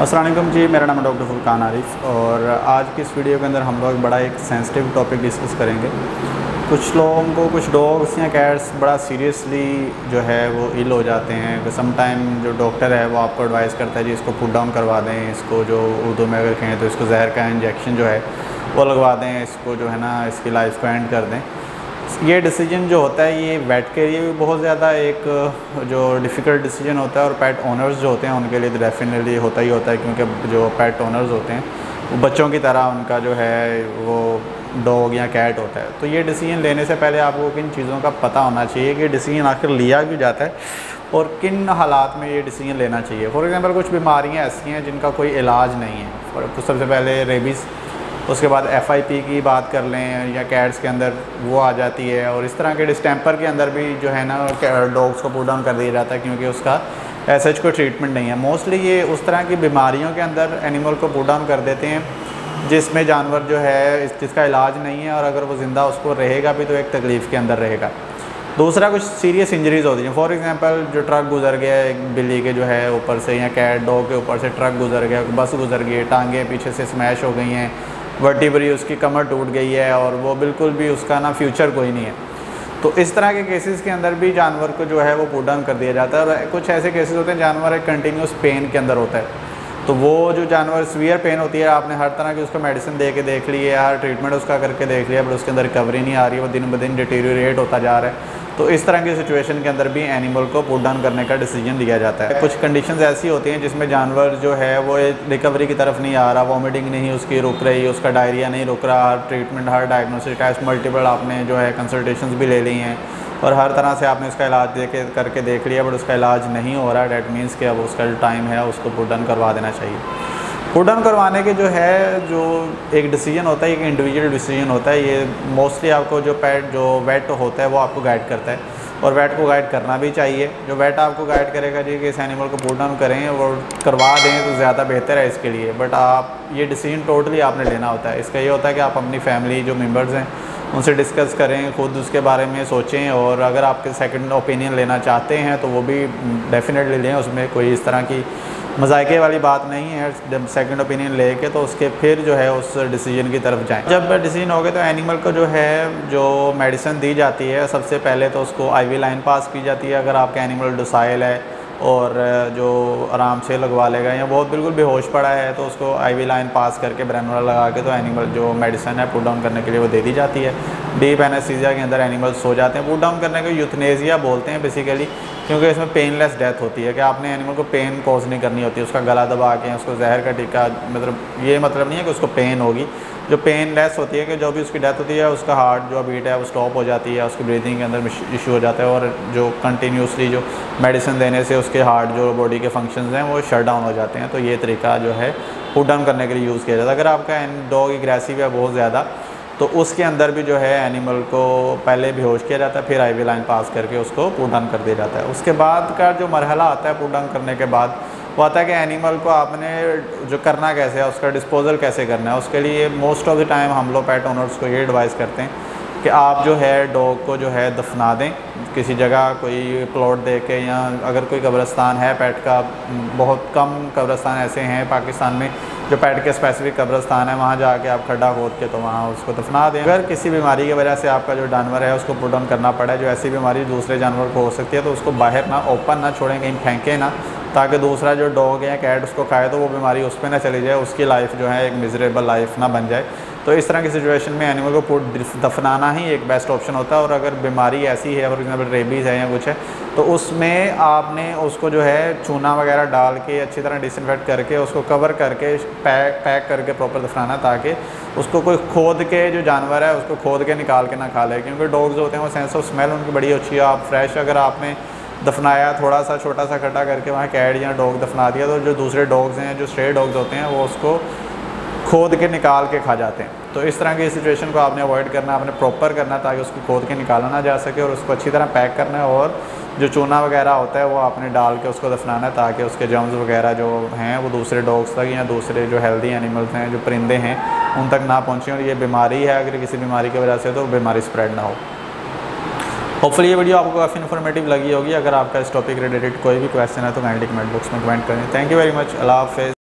अस्सलाम वालेकुम जी, मेरा नाम है डॉक्टर फुरकान आरिफ और आज की इस वीडियो के अंदर हम लोग बड़ा एक सेंसिटिव टॉपिक डिस्कस करेंगे। कुछ लोगों को कुछ डॉग्स या कैट्स बड़ा सीरियसली जो है वो इल हो जाते हैं। सम टाइम जो डॉक्टर है वो आपको एडवाइस करता है जी इसको पुट डाउन करवा दें, इसको जो उर्दू में अगर कहें तो इसको जहर का इंजेक्शन जो है वो लगवा दें, इसको जो है ना इसकी लाइफ को एंड कर दें। ये डिसीजन जो होता है ये वेट के लिए भी बहुत ज़्यादा एक जो डिफ़िकल्ट डिसीजन होता है और पेट ओनर्स जो होते हैं उनके लिए तो डेफिनेटली होता ही होता है, क्योंकि जो पेट ओनर्स होते हैं वो बच्चों की तरह उनका जो है वो डॉग या कैट होता है। तो ये डिसीजन लेने से पहले आपको किन चीज़ों का पता होना चाहिए कि डिसीजन आखिर लिया क्यों जाता है और किन हालात में ये डिसीजन लेना चाहिए। फॉर एग्ज़ाम्पल कुछ बीमारियाँ ऐसी हैं जिनका कोई इलाज नहीं है। तो सबसे पहले रेबीज़, उसके बाद FIP की बात कर लें या कैट्स के अंदर वो आ जाती है, और इस तरह के डिस्टेंपर के अंदर भी जो है ना डॉग्स को पुट डाउन कर दिया जाता है क्योंकि उसका ऐसा कोई ट्रीटमेंट नहीं है। मोस्टली ये उस तरह की बीमारियों के अंदर एनिमल को पुट डाउन कर देते हैं जिसमें जानवर जो है जिसका इलाज नहीं है, और अगर वो ज़िंदा उसको रहेगा भी तो एक तकलीफ़ के अंदर रहेगा। दूसरा कुछ सीरियस इंजरीज़ होती हैं। फॉर एग्ज़ाम्पल जो ट्रक गुजर गया एक बिल्ली के जो है ऊपर से, या कैट डॉग के ऊपर से ट्रक गुजर गया, बस गुजर गई, टांगें पीछे से स्मैश हो गई हैं, वर्टिब्री उसकी कमर टूट गई है और वो बिल्कुल भी उसका ना फ्यूचर कोई नहीं है। तो इस तरह के केसेस के अंदर भी जानवर को जो है वो पुट डाउन कर दिया जाता है। और कुछ ऐसे केसेस होते हैं जानवर एक कंटिन्यूस पेन के अंदर होता है, तो वो जो जानवर सीवियर पेन होती है, आपने हर तरह की उसको मेडिसिन दे के देख ली है, हर ट्रीटमेंट उसका करके देख लिया, बट उसके अंदर रिकवरी नहीं आ रही है, वो दिन ब दिन डिटेरियोरेट होता जा रहा है। तो इस तरह की सिचुएशन के अंदर भी एनिमल को पुट डाउन करने का डिसीजन लिया जाता है। कुछ कंडीशंस ऐसी होती हैं जिसमें जानवर जो है वो रिकवरी की तरफ नहीं आ रहा, वॉमिटिंग नहीं उसकी रुक रही, उसका डायरिया नहीं रुक रहा, हर ट्रीटमेंट, हर डायग्नोस्टिक टेस्ट, मल्टीपल आपने जो है कंसल्टेशंस भी ले ली हैं और हर तरह से आपने उसका इलाज करके देख लिया, बट उसका इलाज नहीं हो रहा। डैट मीन्स कि अब उसका जो टाइम है उसको पुट डाउन करवा देना चाहिए। पुट डाउन करवाने के जो है जो एक डिसीजन होता है, एक इंडिविजुअल डिसीजन होता है। ये मोस्टली आपको जो पेट जो वेट होता है वो आपको गाइड करता है, और वेट को गाइड करना भी चाहिए। जो वेट आपको गाइड करेगा जी कि इस एनिमल को पुट डाउन करें और करवा दें तो ज़्यादा बेहतर है इसके लिए। बट आप ये डिसीजन टोटली आपने लेना होता है। इसका ये होता है कि आप अपनी फैमिली जो मेम्बर्स हैं उनसे डिस्कस करें, खुद उसके बारे में सोचें, और अगर आपके सेकंड ओपिनियन लेना चाहते हैं तो वो भी डेफिनेटली लें। उसमें कोई इस तरह की मजाके वाली बात नहीं है। जब सेकंड ओपिनियन लेके तो उसके फिर जो है उस डिसीजन की तरफ जाएं। जब डिसीजन हो गया तो एनिमल को जो है जो मेडिसिन दी जाती है, सबसे पहले तो उसको IV लाइन पास की जाती है। अगर आपका एनिमल डोसाइल है और जो आराम से लगवा लेगा, या बहुत बिल्कुल बेहोश पड़ा है तो उसको IV लाइन पास करके ब्रेनोला लगा के तो एनिमल जो मेडिसिन है पुट डाउन करने के लिए वो दे दी जाती है। डीप एनेस्थीसिया के अंदर एनिमल सो जाते हैं। पुट डाउन करने को यूथनेसिया बोलते हैं बेसिकली, क्योंकि इसमें पेनलेस डेथ होती है कि आपने एनिमल को पेन कॉज नहीं करनी होती। उसका गला दबा के उसको जहर का टीका, मतलब ये मतलब नहीं है कि उसको पेन होगी। जो पेनलेस होती है कि जो भी उसकी डेथ होती है उसका हार्ट जो बीट है वो स्टॉप हो जाती है, उसकी ब्रीदिंग के अंदर इशू हो जाता है, और जो कंटिन्यूसली जो मेडिसिन देने से उसके हार्ट जो बॉडी के फंक्शंस हैं वो शट डाउन हो जाते हैं। तो ये तरीका जो है पुट डाउन करने के लिए यूज़ किया जाता है। अगर आपका डॉग एग्रेसिव है बहुत ज़्यादा तो उसके अंदर भी जो है एनिमल को पहले बेहोश किया जाता है, फिर IV लाइन पास करके उसको पुट डाउन कर दिया जाता है। उसके बाद का जो मरहला आता है पुट डाउन करने के बाद वो आता है कि एनिमल को आपने जो करना कैसे है, उसका डिस्पोजल कैसे करना है। उसके लिए मोस्ट ऑफ द टाइम हम लोग पेट ओनर्स को ये एडवाइस करते हैं कि आप जो है डॉग को जो है दफना दें किसी जगह, कोई प्लॉट दे के, या अगर कोई कब्रिस्तान है पेट का, बहुत कम कब्रिस्तान ऐसे हैं पाकिस्तान में जो पेट के स्पेसिफिक कब्रिस्तान है, वहाँ जाके आप खड्डा खोद के तो वहाँ उसको दफना दें। अगर किसी बीमारी की वजह से आपका जो जानवर है उसको पुट डाउन करना पड़ा है, जो ऐसी बीमारी दूसरे जानवर को हो सकती है, तो उसको बाहर ना ओपन ना छोड़ें, कहीं फेंकें ना, ताकि दूसरा जो डॉग या कैट उसको खाए तो वो बीमारी उस पर ना चली जाए, उसकी लाइफ जो है एक मिजरेबल लाइफ ना बन जाए। तो इस तरह की सिचुएशन में एनिमल को दफनाना ही एक बेस्ट ऑप्शन होता है। और अगर बीमारी ऐसी है, फॉर एग्जाम्पल रेबीज़ है या कुछ है, तो उसमें आपने उसको जो है चूना वगैरह डाल के अच्छी तरह डिसइंफेक्ट करके उसको कवर करके पैक करके प्रॉपर दफनाना, ताकि उसको कोई खोद के जो जानवर है उसको खोद के निकाल के ना खा ले। क्योंकि डॉग्स होते हैं वो सेंस ऑफ स्मेल उनकी बड़ी अच्छी है। आप फ्रेश अगर आपने दफनाया थोड़ा सा छोटा सा खड्डा करके वहाँ कैट या डॉग दफना दिया, तो जो दूसरे डॉग्स हैं जो स्ट्रे डॉग्स होते हैं वो उसको खोद के निकाल के खा जाते हैं। तो इस तरह की सिचुएशन को आपने अवॉइड करना, आपने प्रॉपर करना ताकि उसको खोद के निकाला ना जा सके, और उसको अच्छी तरह पैक करना है, और जो चूना वगैरह होता है वो आपने डाल के उसको दफनाना है, ताकि उसके जर्म्स वगैरह जो हैं वो दूसरे डॉग्स तक या दूसरे जो हेल्दी एनिमल्स हैं, जो परिंदे हैं, उन तक ना पहुँचें। और ये बीमारी है, अगर किसी बीमारी की वजह से तो बीमारी स्प्रेड ना हो। होपफुली ये वीडियो आपको काफ़ी इन्फॉर्मेटिव लगी होगी। अगर आपका इस टॉपिक रिलेटेड कोई भी क्वेश्चन है तो काइंडली कमेंट बॉक्स में कमेंट करें। Thank you very much. अल्लाह हाफ़िज़।